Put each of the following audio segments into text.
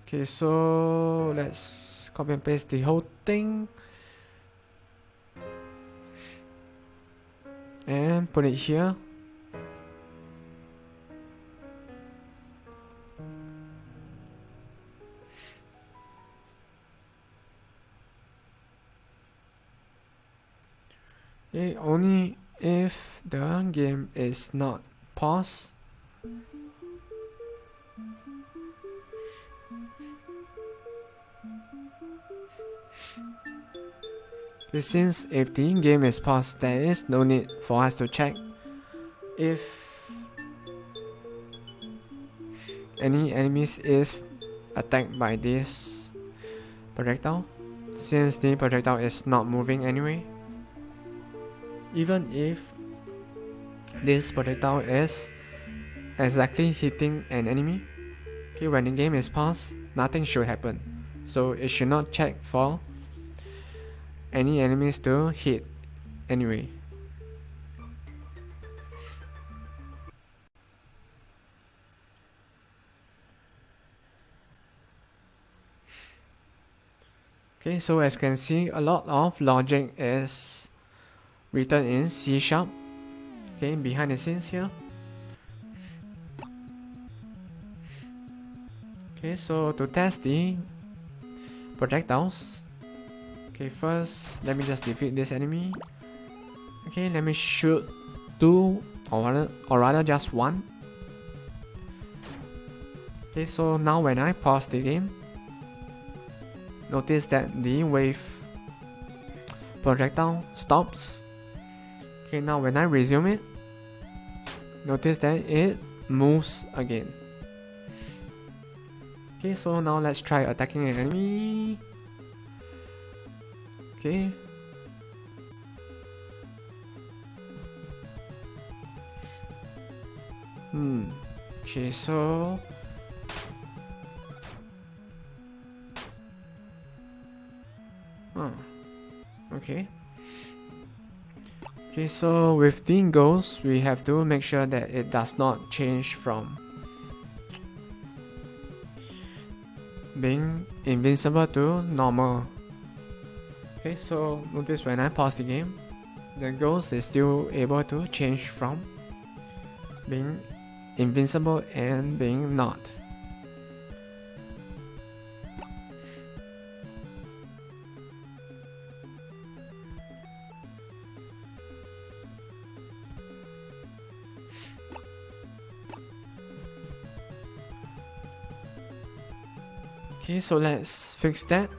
Okay, so let's copy and paste the whole thing and put it here. Okay, only if the game is not paused. Okay, since if the game is paused, there is no need for us to check if any enemies is attacked by this projectile, since the projectile is not moving anyway. Even if this projectile is exactly hitting an enemy, okay, when the game is paused, nothing should happen. So it should not check for any enemies to hit anyway. Okay, so as you can see, a lot of logic is written in C#, okay, behind the scenes here. Okay, so to test the projectiles, okay, first let me just defeat this enemy. Okay, let me shoot 2 or rather just 1. Okay, so now when I pause the game, notice that the wave projectile stops. Okay, now when I resume it, notice that it moves again. Okay, so now let's try attacking an enemy. Okay. Okay, so okay. Okay, so with the ghost, we have to make sure that it does not change from being invincible to normal. Okay, so notice when I pause the game, the ghost is still able to change from being invincible and being not. Okay, so let's fix that.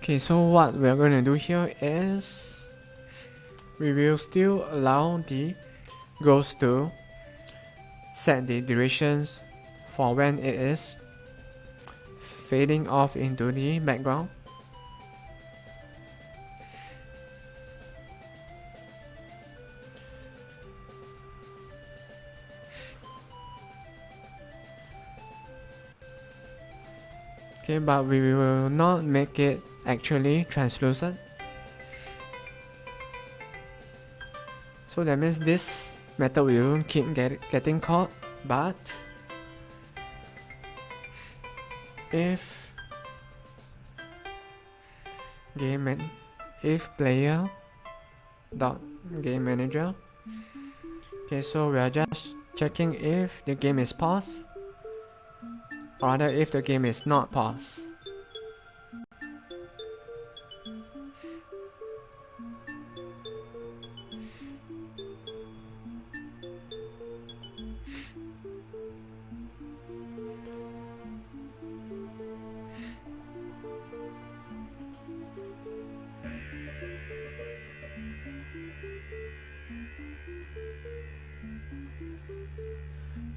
Okay, so what we're going to do here is we will still allow the ghost to set the durations for when it is fading off into the background. Okay, but we will not make it actually translucent. So that means this method will keep getting caught, but if player dot game manager, okay, so we are just checking if the game is paused, or rather if the game is not paused.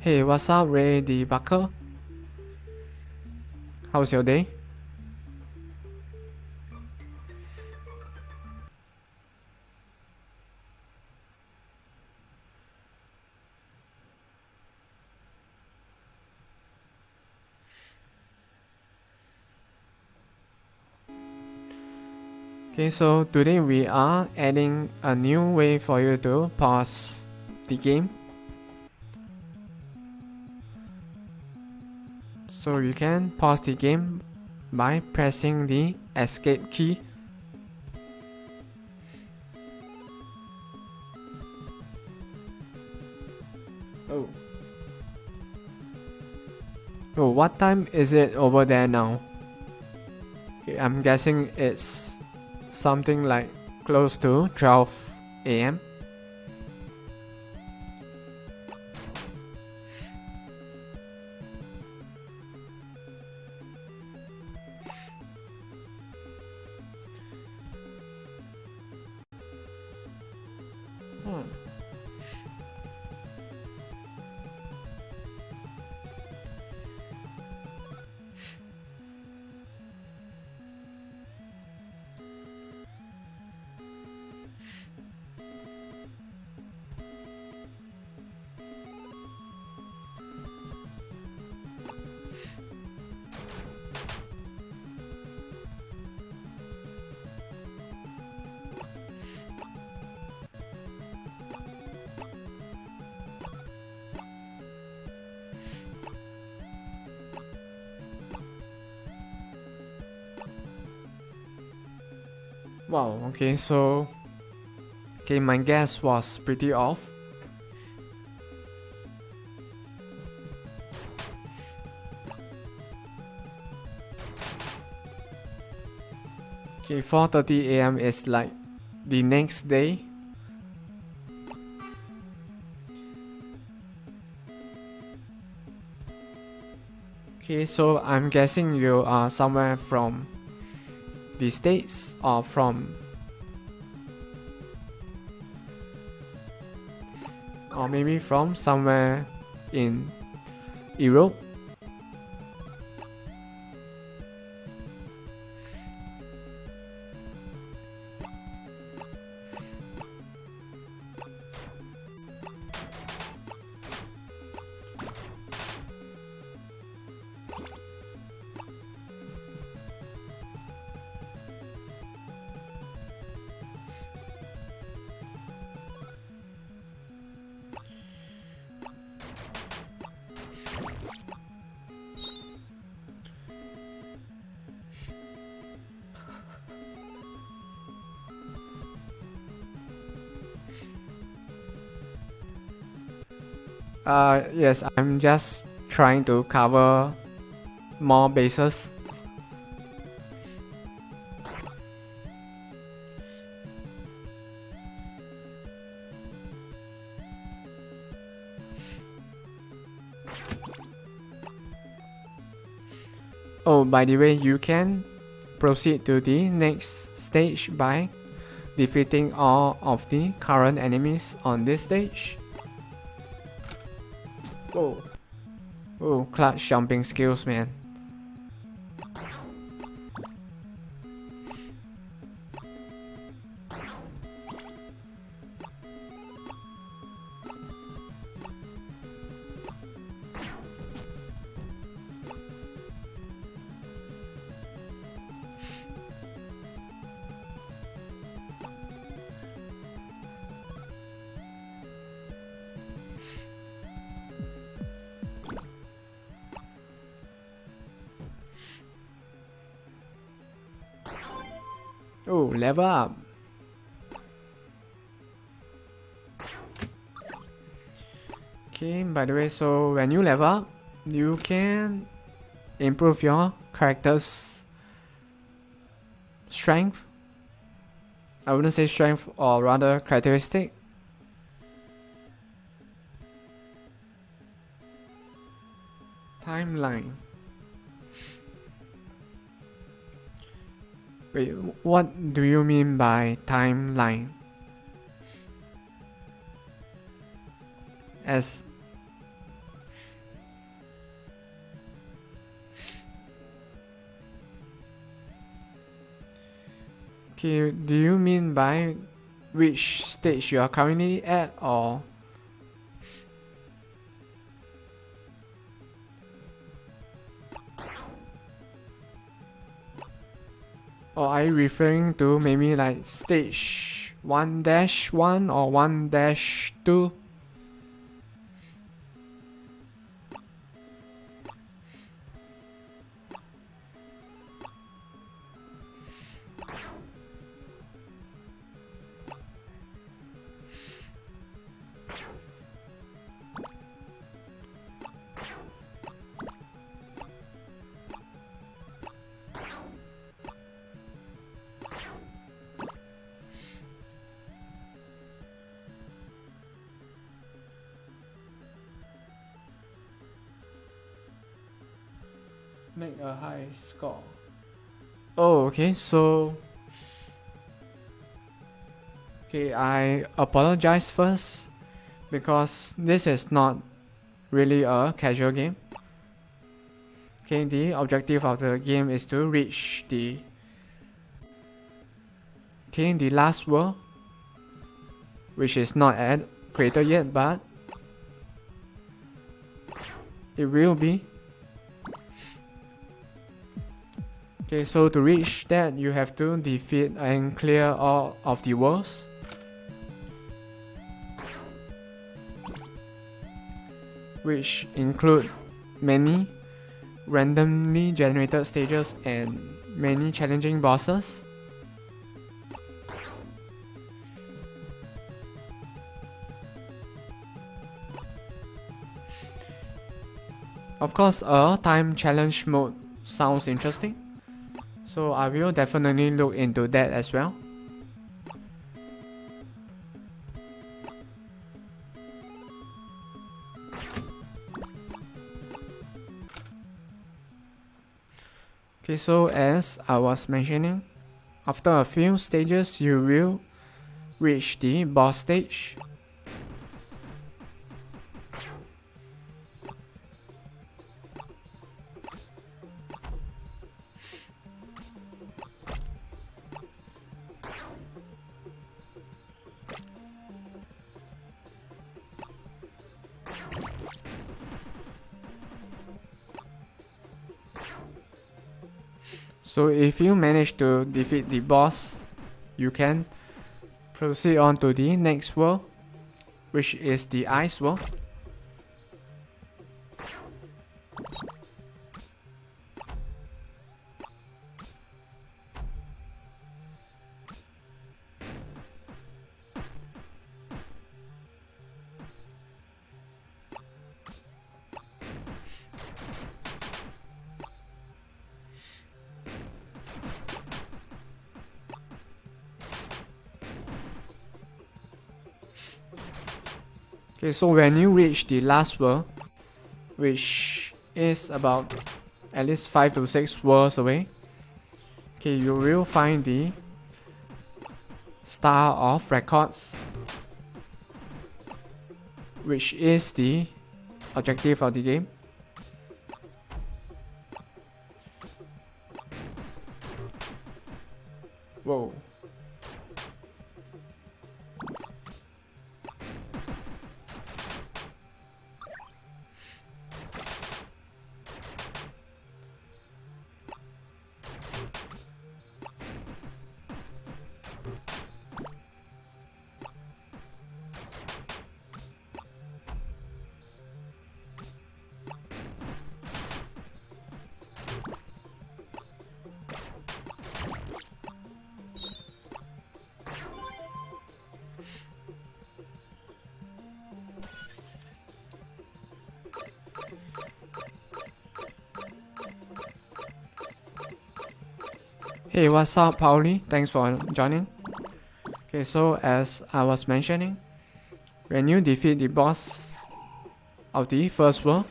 Hey, what's up, Ray Debugger? How's your day? Okay, so today we are adding a new way for you to pause the game. So you can pause the game by pressing the escape key. Oh, what time is it over there now? Okay, I'm guessing it's something like close to 12 a.m. Wow, okay, so my guess was pretty off. Okay, 4:30 a.m. is like the next day. Okay, so I'm guessing you are somewhere from the States or maybe from somewhere in Europe. Yes, I'm just trying to cover more bases. Oh, by the way, you can proceed to the next stage by defeating all of the current enemies on this stage. Oh, oh, clutch jumping skills, man. Oh, level up. Okay, by the way, so when you level up, you can improve your character's strength. I wouldn't say strength, or rather characteristic. Timeline. Wait, what do you mean by timeline? As okay, do you mean by which stage you are currently at, or are you referring to maybe like stage 1-1 or 1-2? Make a high score. Oh, okay, so okay, I apologize first because this is not really a casual game. Okay, the objective of the game is to reach the last world, which is not created yet, but it will be. Okay, so to reach that, you have to defeat and clear all of the worlds. Which include many randomly generated stages and many challenging bosses. Of course, a time challenge mode sounds interesting, so I will definitely look into that as well. Okay, so as I was mentioning, after a few stages you will reach the boss stage. So if you manage to defeat the boss, you can proceed on to the next world, which is the ice world. Okay, so when you reach the last world, which is about at least 5 to 6 worlds away, okay, you will find the Star of Records, which is the objective of the game. Whoa. Hey, what's up, Pauli? Thanks for joining. Okay, so as I was mentioning, when you defeat the boss of the first world,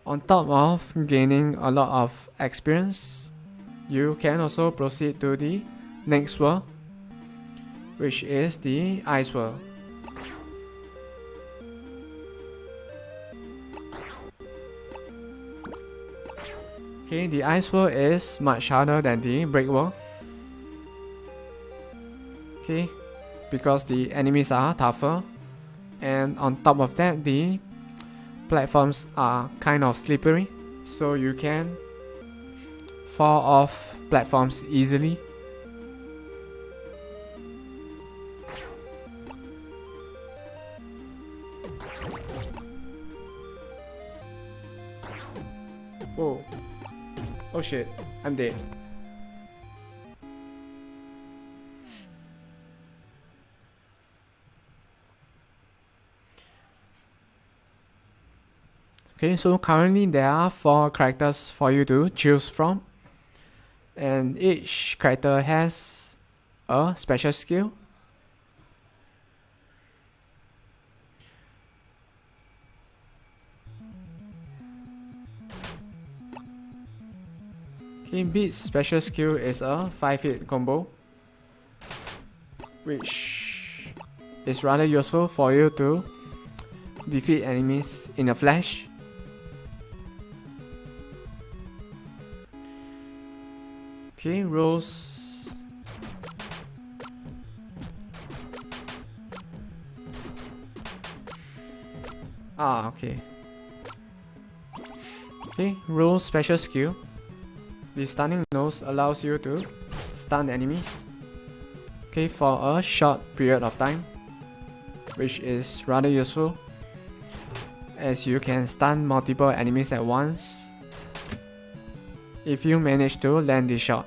on top of gaining a lot of experience, you can also proceed to the next world, which is the ice world. Okay, the ice world is much harder than the brick world. Okay, because the enemies are tougher, and on top of that, the platforms are kind of slippery, so you can fall off platforms easily. Whoa. Oh shit, I'm dead. Okay, so currently there are 4 characters for you to choose from, and each character has a special skill. Okay, Beat's special skill is a 5-hit combo, which is rather useful for you to defeat enemies in a flash. Okay, Rose. Okay. Okay, Rose special skill. The stunning nose allows you to stun enemies, okay, for a short period of time, which is rather useful as you can stun multiple enemies at once if you manage to land the shot.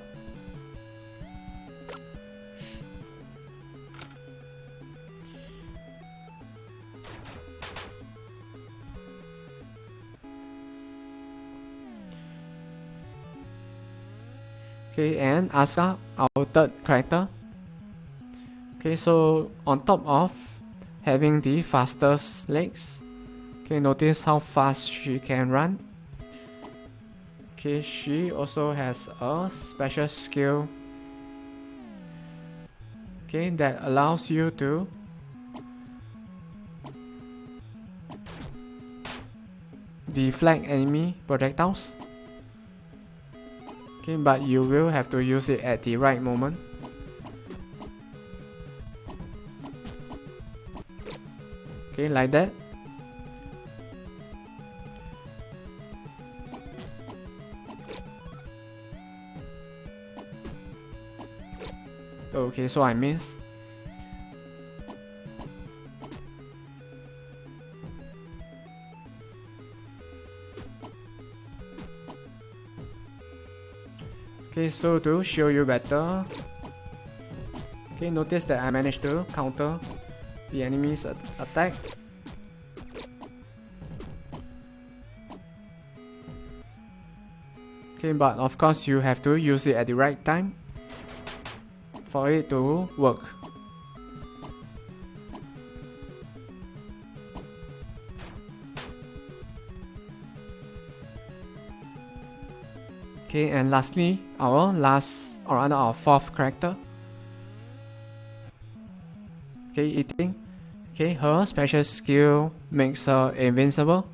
Okay, and Asa, our third character. Okay, so on top of having the fastest legs, okay, notice how fast she can run. Okay, she also has a special skill, okay, that allows you to deflect enemy projectiles. Okay, but you will have to use it at the right moment. Okay, like that. Okay, so I missed. Okay, so to show you better, okay, notice that I managed to counter the enemy's attack. Okay, but of course you have to use it at the right time for it to work. Okay, and lastly, our last, or rather our fourth character. Okay, eating. Okay, her special skill makes her invincible.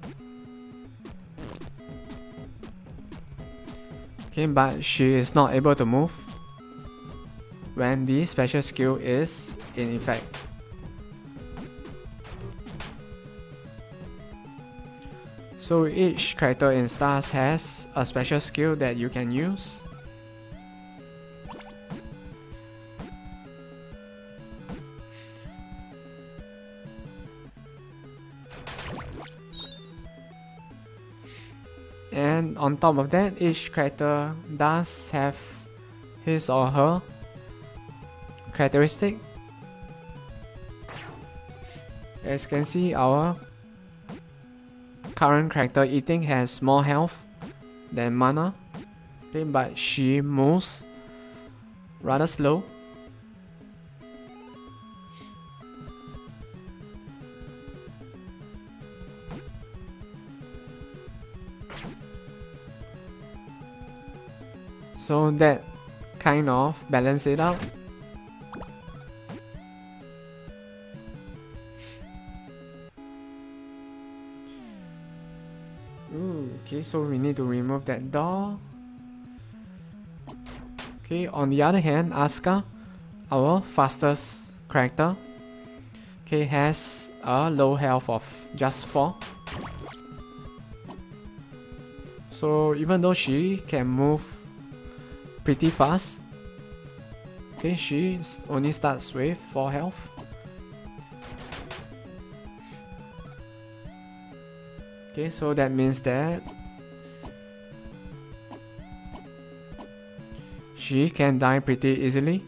Okay, but she is not able to move when the special skill is in effect. So each character in Stars has a special skill that you can use. And on top of that, each character does have his or her characteristic. As you can see, our current character Eating has more health than mana, Okay, but she moves rather slow. So that kind of balance it out. Ooh, okay, so we need to remove that door. Okay, on the other hand, Asuka, our fastest character, okay, has a low health of just 4. So even though she can move pretty fast, okay, she only starts with 4 health. Okay, so that means that she can die pretty easily.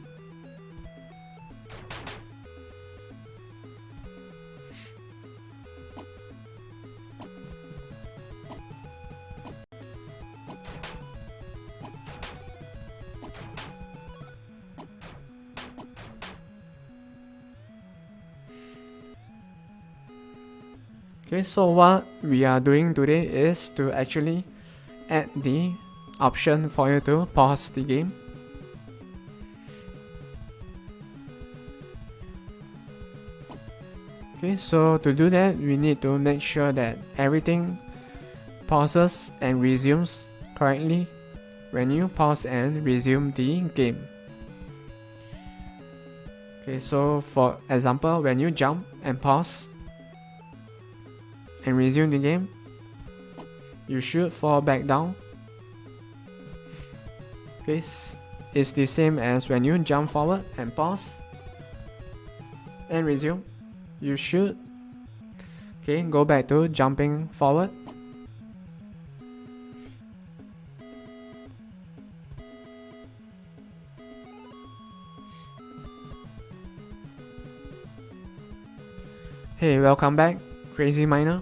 Okay, so what we are doing today is to actually add the option for you to pause the game. Okay, so to do that, we need to make sure that everything pauses and resumes correctly when you pause and resume the game. Okay, so for example, when you jump and pause and resume the game, you should fall back down. Okay, it's the same as when you jump forward and pause and resume. You should go back to jumping forward. Hey, welcome back, Crazy Miner.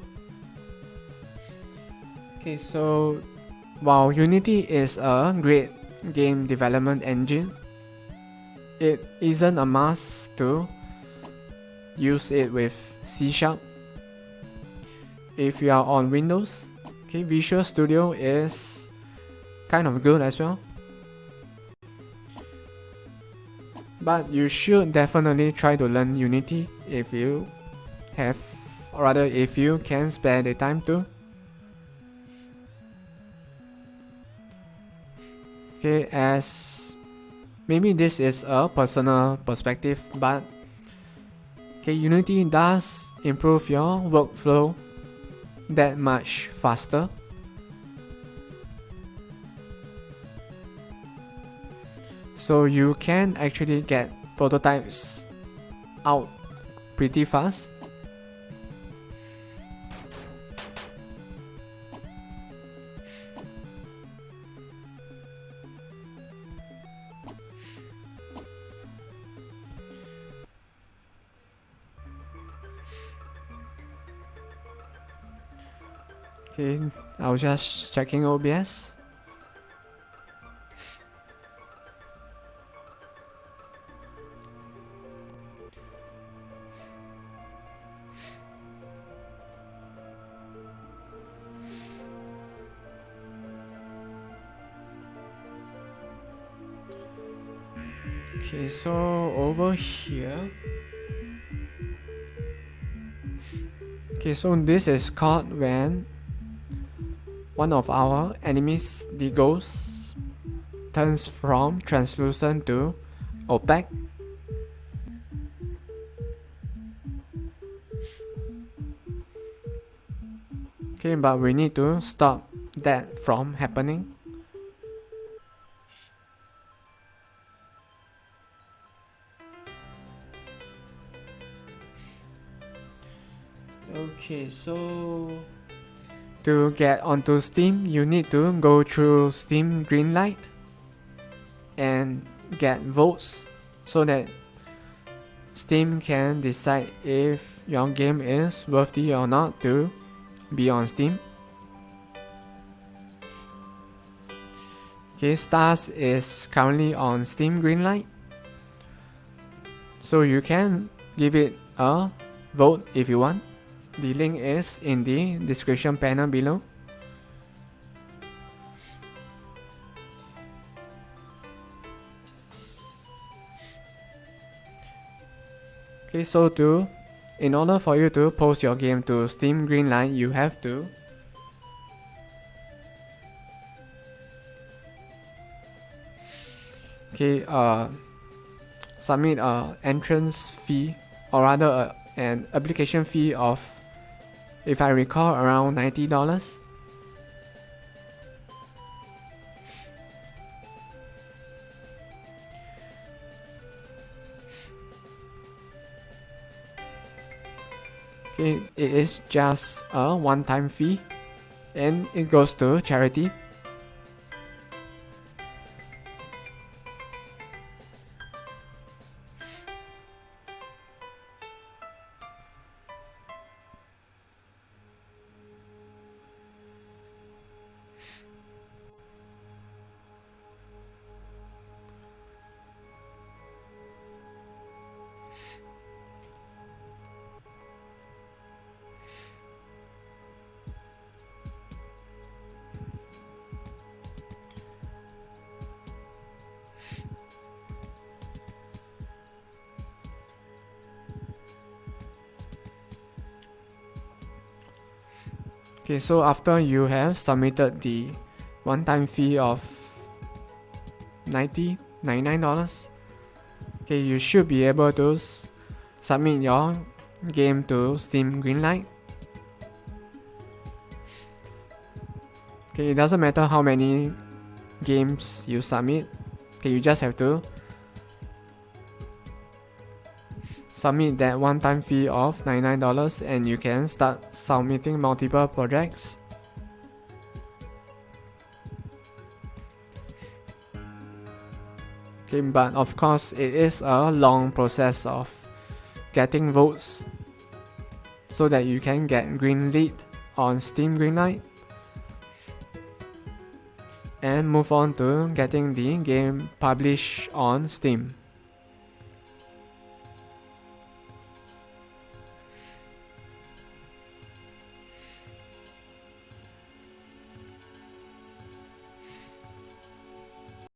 Okay, so while Unity is a great game development engine, it isn't a must to use it with C#. If you are on Windows, okay, Visual Studio is kind of good as well. But you should definitely try to learn Unity if you have, or rather if you can spare the time to. Okay, as maybe this is a personal perspective, but okay, Unity does improve your workflow that much faster. So you can actually get prototypes out pretty fast. Okay, I was just checking OBS. Okay, so over here. Okay, so this is called when one of our enemies, the ghost, turns from translucent to opaque. Okay, but we need to stop that from happening. Okay, so to get onto Steam, you need to go through Steam Greenlight and get votes so that Steam can decide if your game is worthy or not to be on Steam. Okay, Stars is currently on Steam Greenlight, so you can give it a vote if you want. The link is in the description panel below. Okay, so in order for you to post your game to Steam Greenlight, you have to submit an entrance fee, or rather an application fee of, if I recall, around $90. Okay, it is just a one-time fee and it goes to charity. Okay, so after you have submitted the one-time fee of $99, okay, you should be able to submit your game to Steam Greenlight. Okay, it doesn't matter how many games you submit. Okay, you just have to submit that one-time fee of $99 and you can start submitting multiple projects. Okay, but of course it is a long process of getting votes so that you can get greenlit on Steam Greenlight and move on to getting the game published on Steam.